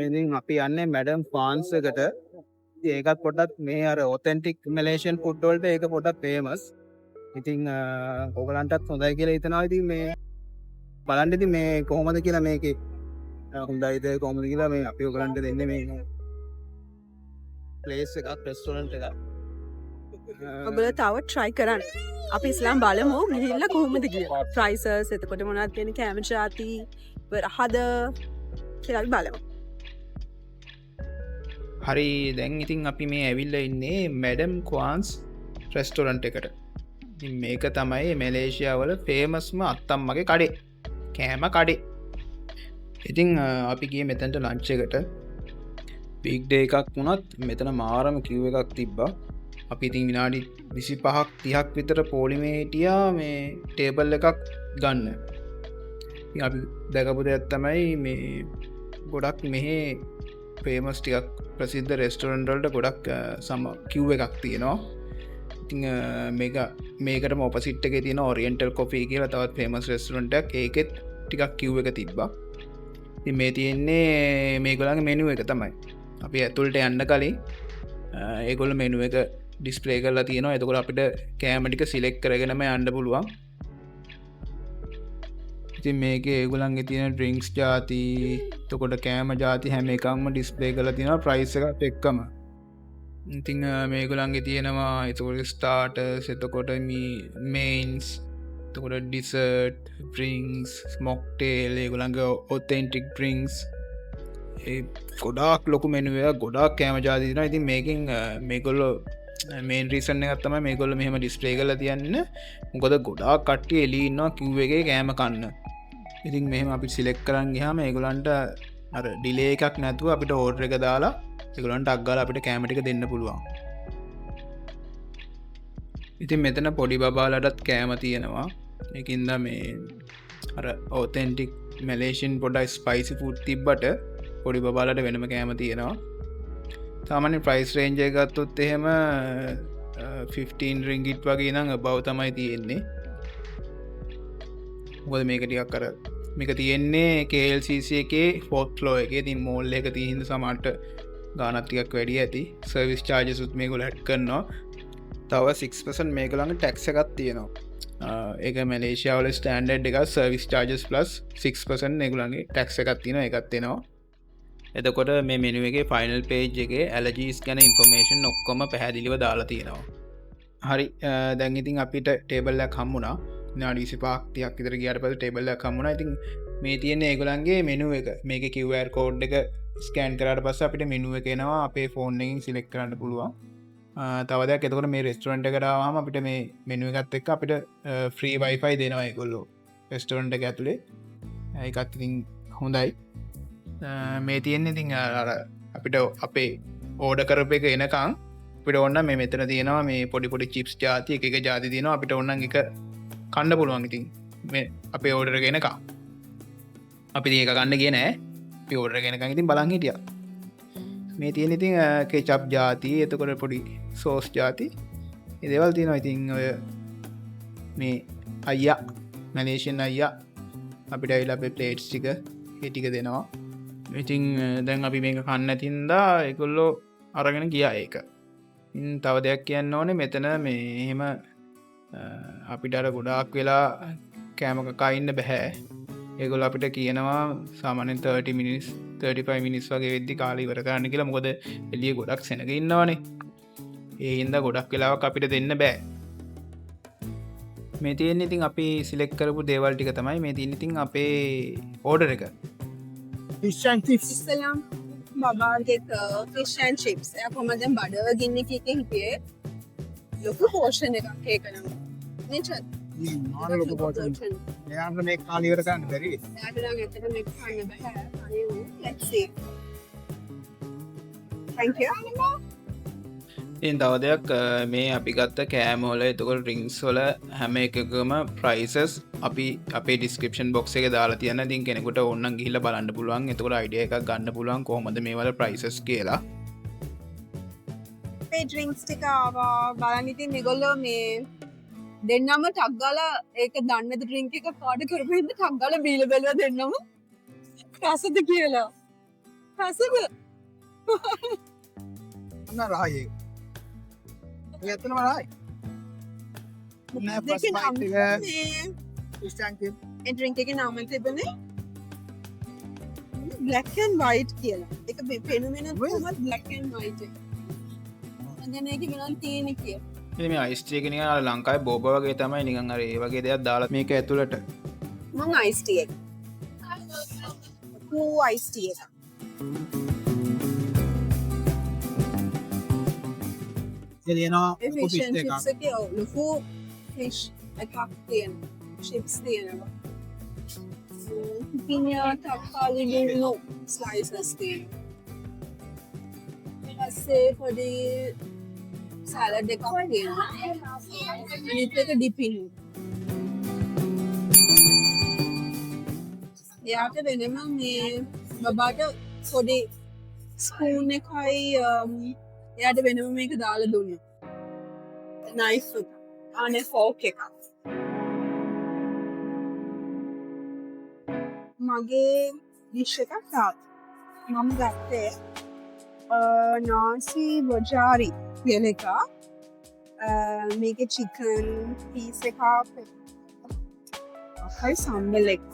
ඉතින් අපි යන්නේ මැඩම් ෆාන්ස් එකට. ඉතින් ඒකත් පොඩ්ඩක් මේ අර ඔතෙන්ටික් මැලේසියන් ෆුඩ් වලට ඒක පොඩ්ඩක් ෆේමස්. ඉතින් ඔයගලන්ටත් හොඳයි කියලා හිතනවා. ඉතින් මේ බලන්න ඉතින් මේ කොහොමද කියලා මේකේ හොඳයිද කොහොමද කියලා මේ අපි ඔයගලන්ට දෙන්නේ මේ ප්ලේස් එකක් රෙස්ටෝරන්ට් එකක්. ඔයගොල්ලෝ තව try කරන්න. අපි ඉස්ලාම් බලමු ගිහිල්ලා කොහොමද කියලා. prices එතකොට මොනවද කියන්නේ කැම ජාති වරහද කියලා අපි බලමු. හරි දැන් ඉතින් අපි මේ ඇවිල්ලා ඉන්නේ මැඩම් ක්වාන්ස් රෙස්ටෝරන්ට් එකට. ඉතින් මේක තමයි මැලේසියාවල ෆේමස්ම අත්තම්මගේ කඩේ. කෑම කඩේ. ඉතින් අපි ගියේ මෙතනට ලන්ච් එකට. බිග් ඩේ එකක් වුණත් මෙතන මාරම කිව් එකක් තිබ්බා. අපි ඉතින් විනාඩි 25ක් 30ක් විතර පොලිමේ හිටියා මේ ටේබල් එකක් ගන්න. ඉතින් අපි දැකපු දෙයක් තමයි මේ ගොඩක් මෙහි ෆේමස් ටිකක් ප්‍රසිද්ධ රෙස්ටෝරන්ට් වලට ගොඩක් සම කිව් එකක් තියෙනවා. ඉතින් මේකටම ඔපොසිට් එකේ තියෙන ඔරියන්ටල් කොෆි කියලා තවත් ෆේමස් රෙස්ටෝරන්ට් එකක්. ඒකෙත් ටිකක් කිව් එක තිබ්බා. ඉතින් මේ තියෙන්නේ මේගොල්ලන්ගේ මෙනු එක තමයි. අපි ඇතුළට යන්න කලින් ඒගොල්ලෝ මෙනු එක ඩිස්ප්ලේ කරලා තියෙනවා. එතකොට අපිට කෑම ටික සිලෙක්ට් කරගෙනම යන්න පුළුවන්. ඉතින් මේකේ ඒගොල්ලන්ගේ තියෙන ඩ්‍රින්ක්ස් ಜಾති, එතකොට කෑම ಜಾති හැම එකක්ම ඩිස්ප්ලේ කරලා තියෙනවා ප්‍රයිස් එකත් එක්කම. ඉතින් මේගොල්ලන්ගේ තියෙනවා එතකොට ස්ටාර්ටර්ස්, එතකොට මේන්ස්, එතකොට ඩිසර්ට්, ඩ්‍රින්ක්ස්, මොක්ටේල්, ඒගොල්ලන්ගේ ඔතෙන්ටික් ඩ්‍රින්ක්ස්, ඒ ගොඩාක් ලොකු මෙනු එකක්, ගොඩාක් කෑම ಜಾති තියෙනවා. ඉතින් මේකෙන් මේගොල්ලෝ මේන් රීසන් එකක් තමයි මේගොල්ලෝ මෙහෙම ඩිස්ප්ලේ කරලා තියන්නේ. මොකද ගොඩාක් කට්ටිය එළියේ ඉන්නවා කිව් එකේ කෑම කන්න. ඉතින් මෙහෙම අපි සිලෙක්ට් කරන් ගියාම ඒගොල්ලන්ට අර ඩිලේ එකක් නැතුව අපිට ඕඩර් එක දාලා ඒගොල්ලන්ට අක් ගාලා අපිට කෑම ටික දෙන්න පුළුවන්. ඉතින් මෙතන පොඩි බබාලටත් කෑම තියෙනවා. ඒකින්ද මේ අර ඔතෙන්ටික් මැලේසියන් පොඩ්ඩක් ස්පයිසි ෆුඩ් තිබ්බට පොඩි බබාලට වෙනම කෑම තියෙනවා. සාමාන්‍ය ප්‍රයිස් රේන්ජ් එක ගත්තොත් එහෙම 15 රින්ගිට් වගේ නම් above තමයි තියෙන්නේ. මොකද මේක ටිකක් අර මේක තියෙන්නේ KLCC එකේ 4th floor එකේ. ඉතින් මෝල් එක තියෙන හින්දා සමහරට ගාණක් ටිකක් වැඩි ඇති. සර්විස් චාර්ජස් උත් මේගොල්ලෝ ඇඩ් කරනවා. තව 6% මේගොල්ලන්ගේ ටැක්ස් එකක් තියෙනවා. ඒක මැලේසියාවල ස්ටෑන්ඩඩ් එකක්. සර්විස් චාර්ජස් ප්ලස් 6% මේගොල්ලන්ගේ ටැක්ස් එකක් තියෙනවා. ඒකත් එනවා. එතකොට මේ මෙනු එකේ ෆයිනල් පේජ් එකේ ඇලර්ජීස් ගැන ඉන්ෆර්මේෂන් ඔක්කොම පැහැදිලිව දාලා තියෙනවා. හරි දැන් ඉතින් අපිට ටේබල් එකක් හම්බුණා. විනාඩි 25ක් 30ක් විතර ගියාට පස්සේ ටේබල් එකක් හම්බුණා. ඉතින් මේ තියෙන්නේ ඒගොල්ලන්ගේ මෙනු එක. මේකේ QR කෝඩ් එක ස්කෑන් කරාට පස්සේ අපිට මෙනු එක එනවා. අපේ ෆෝන් එකෙන් සිලෙක්ට් කරන්න පුළුවන්. තව දෙයක් එතකොට මේ රෙස්ටෝරන්ට් එකට ආවම අපිට මේ මෙනු එකත් එක්ක අපිට ෆ්‍රී වයිෆයි දෙනවා ඒගොල්ලෝ රෙස්ටෝරන්ට් එක ඇතුලේ. ඒකත් ඉතින් හොඳයි. මේ තියෙන්නේ ඉතින් අර අපිට අපේ ඕඩර් කරපු එක එනකන් අපිට ඕන මේ මෙතන තියෙනවා මේ පොඩි පොඩි චිප්ස් ಜಾති එක ಜಾති තියෙනවා. අපිට ඕන නම් එක කන්න පුළුවන්. ඉතින් මේ අපේ ඕඩර් එක එනකන් අපි ඉතින් ඒක ගන්න ගියේ නෑ. අපි ඕඩර් එක එනකන් ඉතින් බලන් හිටියා. මේ තියෙන ඉතින් කෙචප් ಜಾති, එතකොට පොඩි සෝස් ಜಾති මේ දේවල් තියෙනවා. ඉතින් ඔය මේ අයියා මැලේසියන් අයියා අපිට ඇවිල්ලා අපේ ප්ලේට්ස් ටික ඒ ටික දෙනවා. ඉතින් දැන් අපි මේක කන්න නැතින්දා ඒගොල්ලෝ අරගෙන ගියා ඒක. ඉතින් තව දෙයක් කියන්න ඕනේ මෙතන මේ එහෙම අපිට අර ගොඩාක් වෙලා කෑම කකා ඉන්න බෑ. ඒගොල්ලෝ අපිට කියනවා සාමාන්‍යයෙන් 30 මිනිස් 35 මිනිස් වගේ වෙද්දි කාලය ඉවර කරන්න කියලා. මොකද එළියේ ගොඩක් සෙනග ඉන්නවනේ. ඒ හින්දා ගොඩක් වෙලාවක් අපිට දෙන්න බෑ. මේ තියෙන්නේ ඉතින් අපි සිලෙක්ට් කරපු දේවල් ටික තමයි මේ තියෙන්නේ ඉතින් අපේ ඕඩර් එක. fish and chips. Islam බබාගේ fish and chips. එයා කොහමද දැන් බඩව ගින්නේ කීකේ හිටියේ. ලොකු පෝෂන් එකක් ඒක නම්. නේ චත්. මාර ලොකු පෝෂන්. එයාට මේක කාලය ඉවර කරන්න බැරි. එයාට නම් ඇත්තට මේක කන්න බෑ. අනේ let's see. thank you. ඉතින් තව දෙයක් මේ අපි ගත්ත කෑම වල එතකොට ඩ්‍රින්ක්ස් වල හැම එකකම ප්‍රයිසස් අපි අපේ ඩිස්ක්‍රිප්ෂන් බොක්ස් එකේ දාලා තියෙනවා. ඉතින් කෙනෙකුට ඕන නම් ගිහිල්ලා බලන්න පුළුවන්. එතකොට අයිඩියා එකක් ගන්න පුළුවන් කොහොමද මේ වල ප්‍රයිසස් කියලා. මේ ඩ්‍රින්ක්ස් ටික ආවා බලන්න. ඉතින් මේගොල්ලෝ මේ දෙන්නම ටක් ගාලා ඒක දන්නද ඩ්‍රින්ක් එක කාඩ් කරපු හින්දා ටක් ගාලා බීලා බැලුවා දෙන්නම රසද කියලා. රසද? අන්න රහයි. ඒක ඇත්තටම රහයි. නෑ ෆස්ට් බයිට් එක ෆිෂ් ටැන්ක් එක. ඒ ඩ්‍රින්ක් එකේ නම තිබුණේ black and white කියලා. ඒක පෙනුමෙන කොහොමද black and white එක. දැන් ඒකේ වෙනන් තියෙන්නේ කියලා. ඉතින් මේ අයිස් ටී එක නිකන් අර ලංකාවේ බෝබ වගේ තමයි නිකන් අර ඒ වගේ දෙයක් දාලා මේක ඇතුළට මං ice tea එක. cool ice tea එක. එළියනවා ඒ ලොකු fish ෆිෂ් and එකක්. chips එකේ ලොකු fish එකක් තියෙනවා. chips තියෙනවා. පිනියා තක්කාලි දුන්නු slices තියෙනවා. ඊපස්සේ පොඩි සලාඩ් එකක් තියෙනවා. අනිත් එක ඩිපින්. එයාට වෙනම මේ බබාට පොඩි ස්පූන් එකයි එයාට වෙනම මේක දාලා දුන්නා. නයිෆ් එක. අනේ ෆෝක් එකක්. මගේ ඩිෂ් එකක් තාත්. මම ගත්තේ නාසි වජාරි කියන එක. මේකේ චිකන් පීස් එකක්. අපයි සම්බල් එක.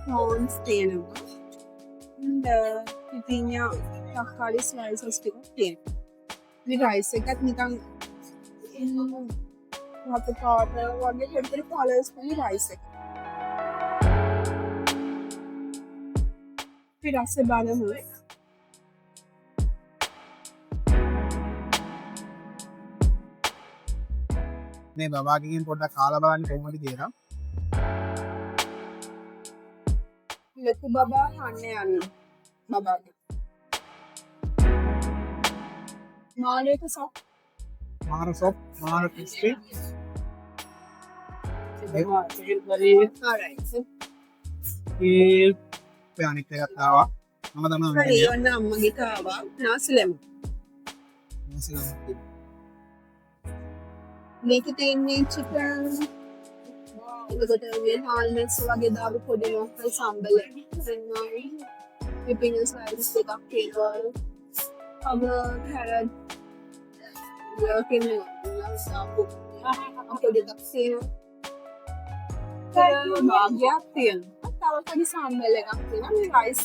prawns තියෙනවා. and pipinya තක්කාලි slices ටිකක් තියෙනවා. මේ rice එකත් නිකන් රතු පාට වගේ පොඩි colours වලින් rice එක. අපි රස බලමු. මේ බබාගෙන් පොඩ්ඩක් කාලා බලන්න කොහොමද කියලා. ලොකු බබා කන්න යන්න බබාගේ. මාළේක සොක් මාර සොප් මාර ක්‍රිස්පි. alright. ඒ අනිත් එකක් ආවා. මම තමයි හරි ඔන්න අම්මගේ කාවා නාසලෙම. මේකේ තියෙන්නේ චිකන් එතකොට මේ හාල්මෙට්ස් වගේ දාපු පොඩි මොකක්ද සම්බල පිපිනස් ස්ලයිස් එකක් තියෙනවා. අම කැරට් ලෝකෙම සාපු පොඩි එකක් තියෙනවා. භාගයක් තියෙනවා. තව පොඩි සම්බල එකක් තියෙනවා. මේ රයිස්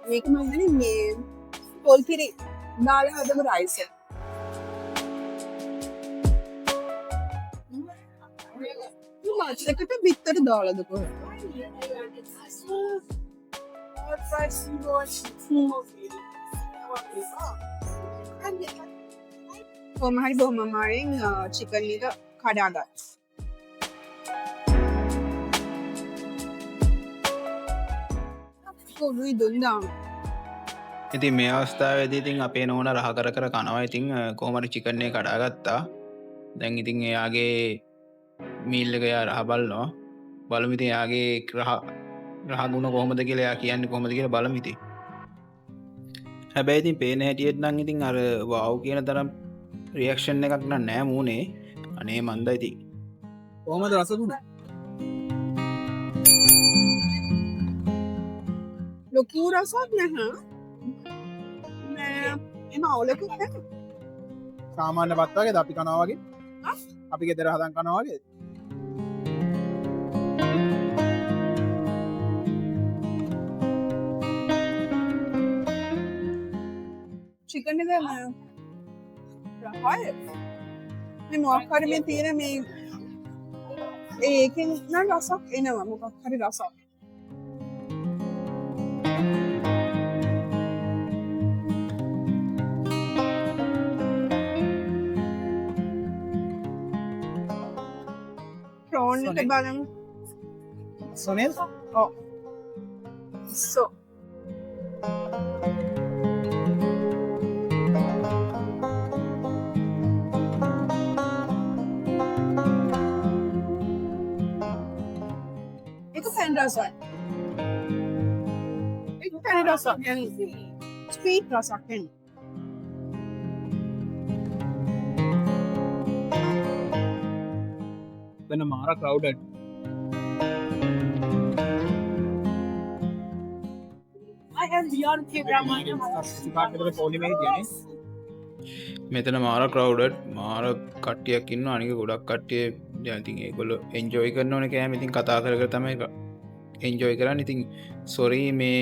මේක මම හිතන්නේ මේ පොල් කිරි දාලා හදපු රයිස් එක. මාත්‍රකට බිත්තර දාලාද කොහොමද? කොහොම හරි බොහොම අමාරුවෙන් චිකන් එක කඩාගත්තා. කොහොමද දුන්නා? ඉතින් මේ අවස්ථාවේදී ඉතින් අපේ නෝනා රහ කර කර කනවා. ඉතින් කොහොම හරි චිකන් එක කඩාගත්තා. දැන් ඉතින් එයාගේ මීල් එක යා රහ බලනවා. බලමු ඉතින් එයාගේ රහ ගුණ කොහොමද කියලා එයා කියන්නේ කොහොමද කියලා බලමු ඉතින්. හැබැයි ඉතින් පේන හැටියට නම් ඉතින් අර වව් කියන තරම් රියැක්ෂන් එකක් නම් නෑ මූනේ. අනේ මන්ද ඉතින්. කොහොමද රස දුන්නේ? ලොකු රසක් නැහැ. නෑ එම අවුලකුත් නැහැ. සාමාන්‍ය බත් වගේද අපි කනවා වගේ? අපි ගෙදර හදන් කනවා වගේ? චිකන් එක රහයි. මේ මොකක් හරි මේ තියෙන මේ ඒකෙන් නම් රසක් එනවා මොකක් හරි රසක්. prawn එක බලමු. සොනෙල් ඔව්. so පැන් රසක්. ඒක පැන් රසක්. ස්වීට් රසක් එන්නේ. වෙන මාර ක්‍රවුඩඩ්. මෙතන මාර කරවුඩඩ් මාර කට්ටියක් ඉන්න අනික ගොඩක් කට්ටිය ජනතින් ඒගොල්ල එන්ජෝයි කරන ඕන කෑම ඉතින් කතා කර තමයි එන්ජෝයි කරන්න ඉතින් සොරී මේ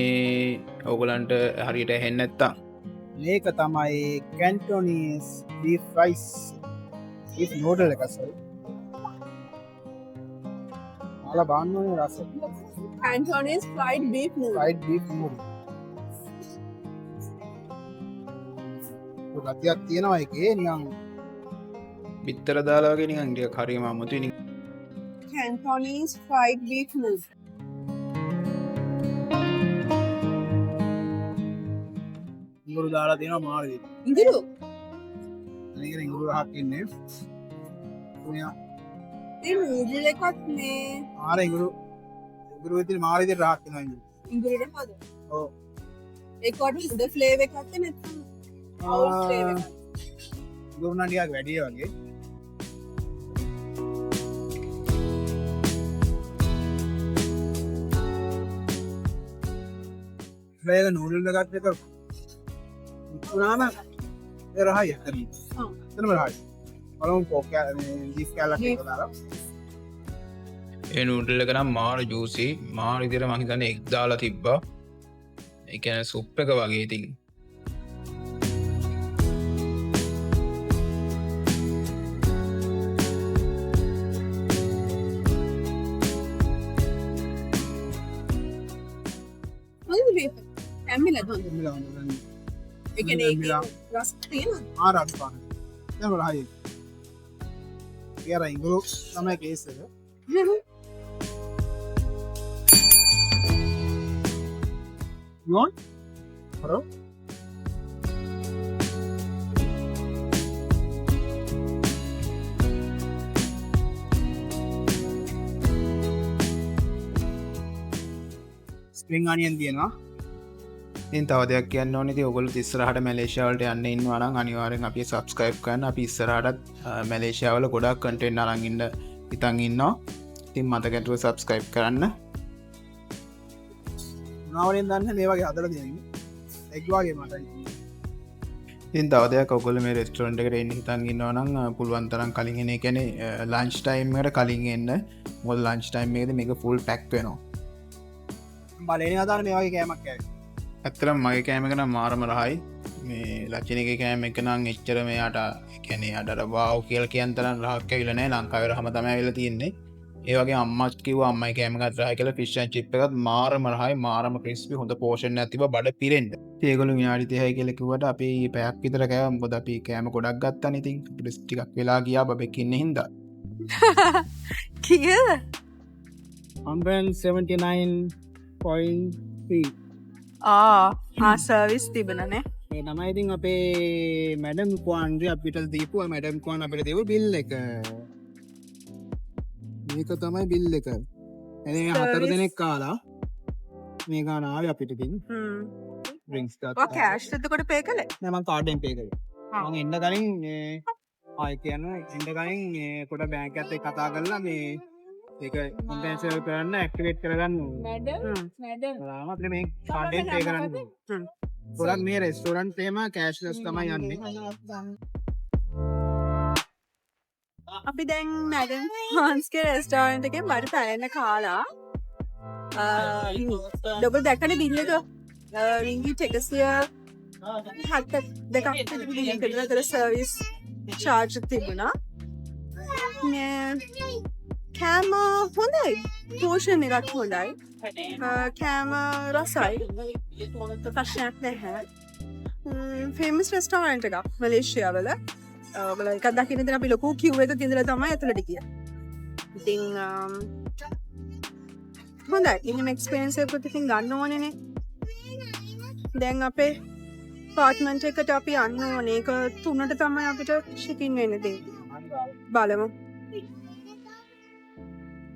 ඔගලන්ට හරියට හෙන්න ඇත්තා මේක තමයි කැන්ටෝනීස් බීෆ් රයිස් බීෆ් නූඩල් එක සර් මාලා බාන්න ඕනේ රස Cantonese fried beef noodle. fried beef noodle ගතියක් තියෙනවා එකේ නිකන් බිත්තර දාලා වගේ නිකන් ටිකක් හරියම අමුතුයි Cantonese fried beef noodle. ඉඟුරු දාලා තියෙනවා මාළු ඉංගිරු මේක ඉඟුරු රහක් ඉන්නේ පුණියා ඒ noodle එකත් මේ ආර ඉඟුරු විදිහට මාළු විදිහට රහක් වෙනවා ඉඟුරු ඉංගිරුට හොද. ඔව් ඒකට හොඳ flavour එකක් නැත්නම් old flavour එකක්. ඉඟුරු නම් ටිකක් වැඩි වගේ මේක නූඩල් එකත් එක උනාම ඒ රහයි හරි ඔව්. එතනම රහයි බලමු පොක් බීෆ් කෑල්ලක් එක දාලා ඒ නූඩල් එක නම් මාර ජූසි මාර විදිහට මං හිතන්නේ එක් දාලා තිබ්බා ඒ කියන්නේ සුප් එක වගේ ඉතින් හොඳද beef? කැම්බිලා හොඳ. මිලා හොඳ ඒ කියන්නේ ඒකේ රස තියෙනවද? ආර අඩු පාන එතනම රහයි ඒ අර ඉඟුරු තමයි කේස් එක You want? Hello? ස්ප්‍රිං අනියන් තියෙනවා ඉතින් තව දෙයක් කියන්න ඕනේ ඉතින් ඔයගොල්ලෝ ඉස්සරහට මැලේසියා වලට යන්න ඉන්නවා නම් අනිවාර්යෙන් අපි subscribe කරන්න අපි ඉස්සරහටත් මැලේසියා වල ගොඩක් content අරන් ඉන්න ඉතින් ඉන්නවා ඉතින් මතක නැතුව subscribe කරන්න මොනවලින් දන්නේ මේ වගේ හදලා දෙන්නේ එක් වගේ මට ඉතින් තව දෙයක් ඔයගොල්ලෝ මේ රෙස්ටොරන්ට් එකට එන්න හිතන් ඉන්නවා නම් පුළුවන් තරම් කලින් එන ඒ කියන්නේ ලන්ච් ටයිම් එකට කලින් එන්න මොකද ලන්ච් ටයිම් එකේදී මේක full pack වෙනවා බලේන අදාන මේ වගේ කෑමක් කෑවේ ඇත්තරම් මගේ කෑම එක නම් මාරම රහයි මේ ලචිනගේ කෑම එක නම් එච්චර මෙයාට කියන්නේ අඩර වාව් කියලා කියන තරම් රහක් ඇවිල්ලා නැහැ ලංකාවේ රහම තමයි ඇවිල්ලා තියෙන්නේ ඒ වගේ අම්මත් කිව්වා අම්මයි කෑම එකත් රහයි කියලා ෆිෂ් ඇන්ඩ් චිප් එකත් මාරම රහයි මාරම ක්‍රිස්පි හොඳ පෝෂන් එකක් තිබ්බා බඩ පිරෙන්න ඉතින් ඒගොල්ලෝ විනාඩි 30යි කියලා කිව්වට අපි පැයක් විතර කෑවා මොකද අපි කෑම ගොඩක් ගත්තානේ ඉතින් අපිට ටිකක් වෙලා ගියා බබෙක් ඉන්නේ හින්දා කීයද? 179.3 සර්විස් තිබුණනේ. මේ තමයි ඉතින් අපේ මැඩම් කුවන්රි අපිට දීපු මැඩම් කුවන් අපිට දීපු බිල් එක මේක තමයි බිල් එක එනේ හතර දෙනෙක් කාලා මේ ගාන ආවේ අපිට ඉතින් ඩ්‍රින්ක්ස් ඔය ගත්තා කෑෂ් එතකොට පේ කළේ? නෑ මම කාඩෙන් පේ කරේ මම එන්න කලින් ආයි කියනවා එන්න කලින් කොට බැංක් එකත් එක්ක කතා කරලා මේ ඒක ඉන්ටෙන්සිව් කරන්න ඇක්ටිවේට් කරගන්න ඕනේ මැඩම් අපිට මේ කාඩෙන් පේ කරන්න ඕනේ ගොඩක් මේ රෙස්ටෝරන්ට් එහෙම කෑෂ්ලස් තමයි යන්නේ අපි දැන් මැඩම් හාන්ස්ගේ රෙස්ටෝරන්ට් එකේ මට පැලෙන්න කාලා ඩබල් දැක්කනේ බිල් එක රින්ගිට් 172ක් විතර සර්විස් චාර්ජ් තිබුණා කෑම හොඳයි පෝෂන් එකත් හොඳයි කෑම රසයි ප්‍රශ්නයක් නැහැ ෆේමස් රෙස්ටෝරන්ට් එකක් මලේසියා වල ඔයාලා එකක් දකින්න ඉතින් අපි ලොකු කිව් එකක ඉඳලා තමයි ඇතුළට ගියේ. ඉතින් හොඳයි. ඉතින් එක්ස්පීරියන්ස් එකත් ඉතින් ගන්න ඕනේනේ. දැන් අපේ අපාර්ට්මන්ට් එකට අපි යන්න ඕනේ. ඒක 3ට තමයි අපිට ෂිපින් වෙන්න දෙන්නේ. බලමු.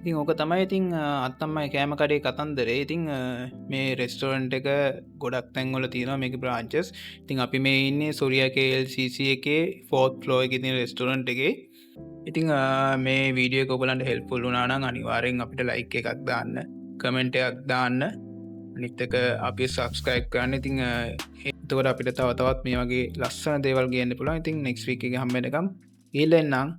ඉතින් ඕක තමයි ඉතින් අත්තම්මයි කෑම කඩේ කතන්දරේ ඉතින් මේ රෙස්ටෝරන්ට් එක ගොඩක් තැන්වල තියෙනවා මේක බ්‍රාන්චස් ඉතින් අපි මේ ඉන්නේ සොරියා KLCC එකේ 4th floor එකේ තියෙන රෙස්ටෝරන්ට් එකේ ඉතින් මේ වීඩියෝ එක ඔයගලන්ට හෙල්ප්ෆුල් වුණා නම් අනිවාර්යෙන් අපිට ලයික් එකක් දාන්න කමෙන්ට් එකක් දාන්න නිත්තක අපි සබස්ක්‍රයිබ් කරන්න ඉතිං එතකට අපිට තවතවත් මේ වගේ ලස්සන දේවල් ගන්න පුලා ඉතින් නෙක්ස් වීක හම්බෙනකම් ඒල්ලෙන්නම්